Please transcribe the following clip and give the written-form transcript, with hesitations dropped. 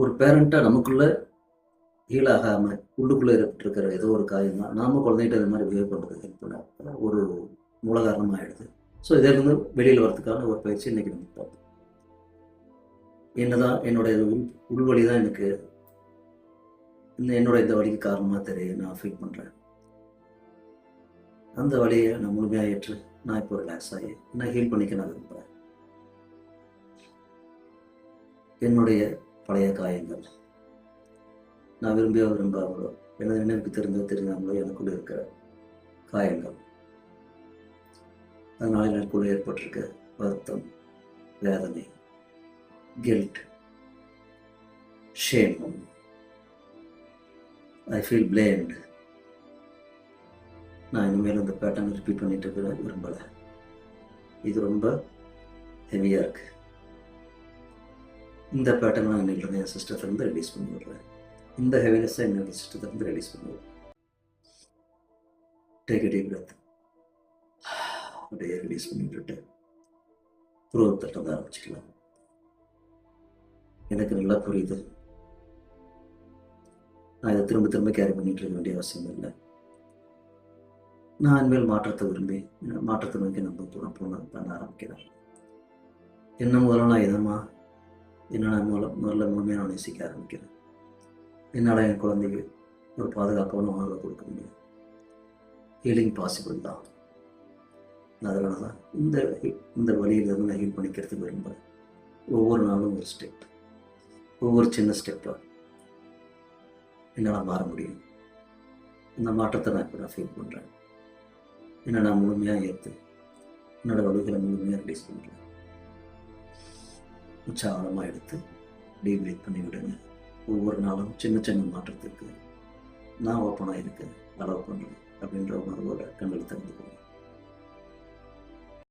ஒரு பேரண்ட்டாக நமக்குள்ள ஹீல் ஆகாமல் உள்ளுக்குள்ளே இருக்கிற ஏதோ ஒரு காயம் தான் நாம குழந்தைகிட்ட இந்த மாதிரி பிஹேவ் பண்ணுறது ஹெல்ப் பண்ண ஒரு மூல காரணமாக ஆகிடுது. ஸோ இதிலிருந்து வெளியில் வரதுக்கான ஒரு பயிற்சி இன்றைக்கி நம்ம பார்ப்போம். என்னதான் என்னுடைய உள்வழி தான் எனக்கு என்னோட இந்த வழிக்கு காரணமாக தெரியும் நான் ஃபீல் பண்ணுறேன். அந்த வழியை நான் முழுமையாக ஏற்று நான் இப்போ ரிலாக்ஸ் ஆகி நான் ஹீல் பண்ணிக்க நான் விரும்புகிறேன். என்னுடைய பழைய காயங்கள் நான் விரும்பியோ விரும்பாமலோ எனது நினைவுக்கு தெரிந்தாமலோ எனக்குள்ளே இருக்கிற காயங்கள், அதனால எனக்குள்ளே ஏற்பட்டிருக்க வருத்தம், வேதனை, guilt, shame, I feel blamed. நான் இனிமேல் இந்த பேட்டர்ன் ரிப்பீட் பண்ணிட்டு இருக்கிற விரும்பலை. இது ரொம்ப ஹெவியாக இருக்குது. இந்த பேட்டர்ன் நான் இன்னைக்கு என் சிஸ்டத்துலேருந்து ரிலீஸ் பண்ணி விடுறேன். இந்த ஹெவினஸை என்னோட சிஸ்டத்துலேருந்து ரிலீஸ் பண்ணி விடுறேன். Take a deep breadth. அப்படியே ரிலீஸ் பண்ணி விட்டுட்டு புருவம் தட்டத ஆரம்பிச்சிக்கலாம். எனக்கு நல்லா புரியுது, நான் இதை திரும்ப திரும்ப கேரி பண்ணிட்டு இருக்க வேண்டிய அவசியம் இல்லை. நான் இனிமேல் மாற்றத்தை விரும்பி மாற்றத்தை நோக்கி நம்ம பண்ண ஆரம்பிக்கிறேன். என்ன முதல்ல நான் இதமா என்ன நான் முதல்ல முழுமையாக நான் நேசிக்க ஆரம்பிக்கிறேன். என்னால் என் குழந்தைக்கு ஒரு பாதுகாப்பான உணர்வை கொடுக்க முடியும். ஹீலிங் பாசிபிள் தான். அதனால தான் இந்த வழியிலிருந்து நான் ஹீல் பண்ணிக்கிறதுக்கு விரும்புகிறேன். ஒவ்வொரு நாளும் ஒரு ஸ்டெப், ஒவ்வொரு சின்ன ஸ்டெப்பாக என்னால் மாற முடியும். இந்த மாற்றத்தை நான் இப்போ ஃபீல் பண்ணுறேன். என்னை நான் முழுமையாக ஏற்று என்னோடய வழிகளை முழுமையாக ரிலீஸ் பண்ணுறேன். ஆழமாக எடுத்து டீப் பிரீத் பண்ணி விடுங்க. ஒவ்வொரு நாளும் சின்ன சின்ன மாற்றத்துக்கு நான் ஓப்பனாக இருக்கேன், அலோவ் பண்ணுறேன் அப்படின்ற உணர்வோட கண்களை திறந்து